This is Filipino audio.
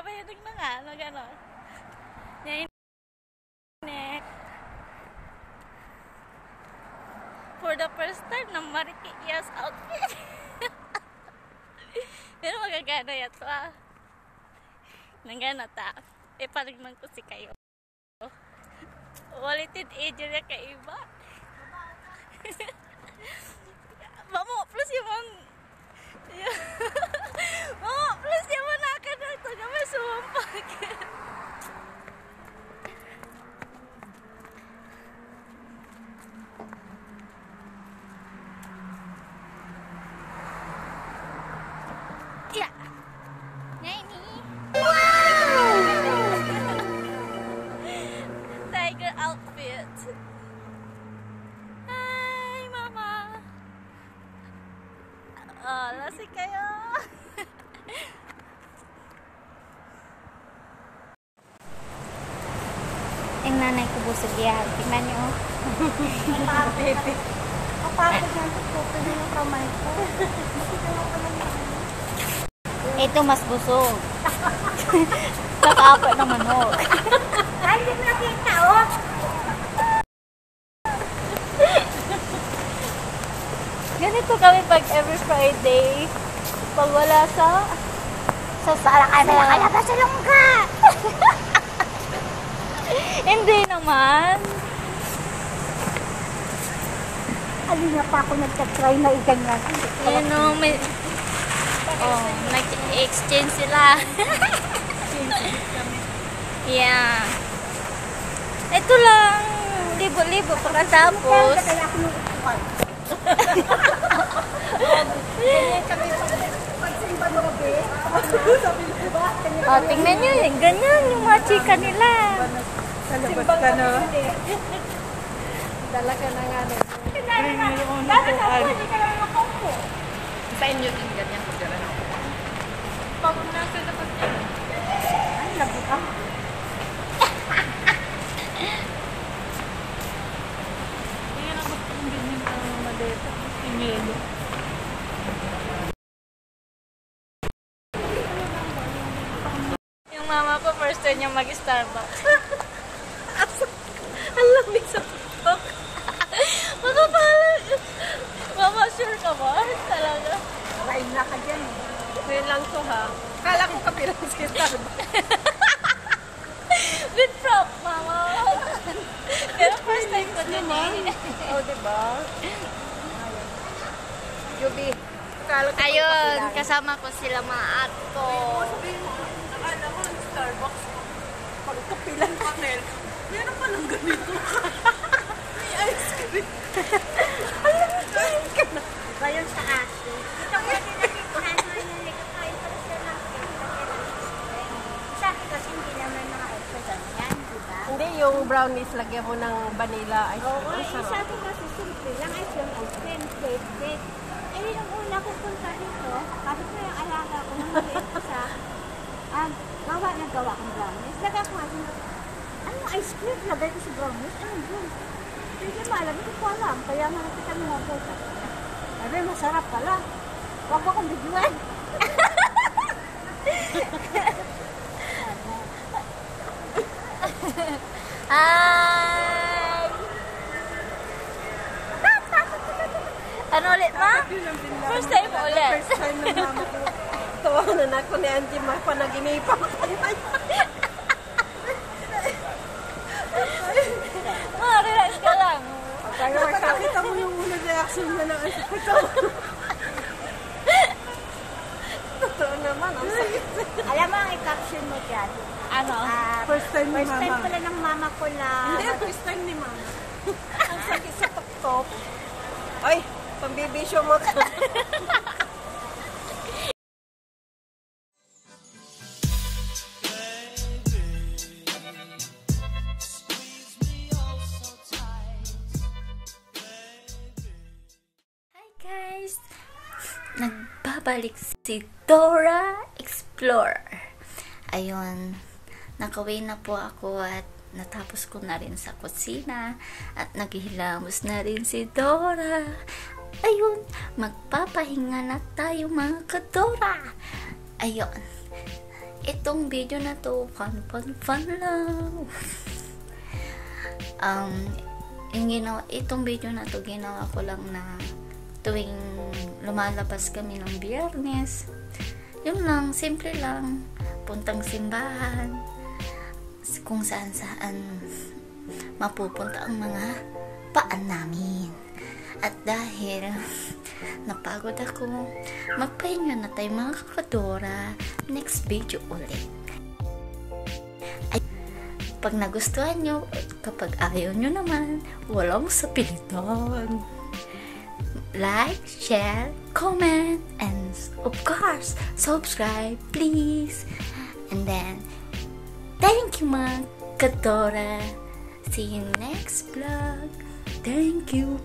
pahinig na nga, na gano'n. Next. For the first time na Marikiyas outfit. Pero magagana yan to ah. Nanggana ta. Ipanigman ko si kayo. Walitin age niya kaiba. Mamo, plus yung Mamo, plus yung manakan na ito. Kami sumampag. Yeah. Nani. Wow! Tiger outfit. Hi, mama. Oh, lasik kayo. Yung nanay ko busog yan. Tingnan niyo. Kapagod na ito na yung kamay ko. Ito mas busog. Kakaapat ng manok. Ay, hindi mo nakita, oh! Ganito kami pag every Friday. Pag wala sa Sara kami nakalabas sa lungga! Hindi naman. Alina pa ako nagtatry na iganyan. Ayan o, may... Oh, nag-exchange sila. Yeah. Ito lang. Libo-libo pagkatapos. Kaya ako nung upuan. Pagsimba mo gabi. Oh, tingnan nyo. Ganyan yung mga chika nila. Sa labas ka na. Dala ka na nga na. Dapat ako, hindi ka naman makompo. Sa inyo din ganyan po dyan. Pag nasa labas niya. Ay, labi ka. Tingnan ako kung ganyan ka naman maleta. Tingnan. Yung mama ko first time niya mag-Starbucks. Ang lamig sa putok. Makapalag. Mama, sure ka ba? Talaga. Lain na ka dyan. Ngayon lang to ha. Kala ko kapilang si Starbucks. With prop, mama. Pero first time ko din eh. Oh, diba? Yubi. Kala ko Ayun, kasama ko sila mga ato. Akala ko ng Starbucks. Pagkapilang panel. Meron pa lang ganito. May ice cream. Ba yun sa aso? Ito ko yung nakikuhan mo yung nagkakain para siya lang. Sabi kasi hindi naman mga extra ganyan, di ba? Hindi, yung brownies lagyan mo ng vanilla ice cream. Oo, sabi kasi simple lang ay yung ice cream, date. Eh, yung una ko punta dito, kasi ko yung alaga ko nang maliit ko sa, gawa kong brownies. Lagay ko nga siya, ano ice cream? Lagay ko sa brownies? Ano yun? Hindi mo alam, hindi ko alam. Kaya nga nakita mo mga bota. Sabi, masarap pala. Huwag mo akong bigyan. Ay! Ano ulit, ma? First time mo ulit. First time ng mama ko. Tawanan ako ni Angie, panaginipan ko. Ma, relax ka lang. Nakakita mo yung unang reaction na ng Totoo naman, ang sakit. Alam mo ang i-caption mo dyan? Ano? First time ni First time mama. pala ng mama ko na... Hindi, first time ni mama. Ang sakit sa tuktok. Ay, pambibisyo mo ka. Hi guys! Nagbabalik si Dora Explorer. Ayun, nakaway na po ako at natapos ko na rin sa kusina at naghihilamos na rin si Dora. Ayun, magpapahinga na tayo mga kadora. Ayun, itong video na to, fun lang. Itong video na to, ginawa ko lang na tuwing lumalabas kami ng Biyernes. Yun lang, simple lang. Puntang simbahan, kung saan mapupunta ang mga paan namin. At dahil napagod ako, magpahinga na tayo mga kakadora. Next video ulit. Pag nagustuhan nyo, kapag ayaw nyo naman, walang sapilitan. Like, share, comment, and of course, subscribe, please. And then, thank you mga kadora. See you next vlog. Thank you.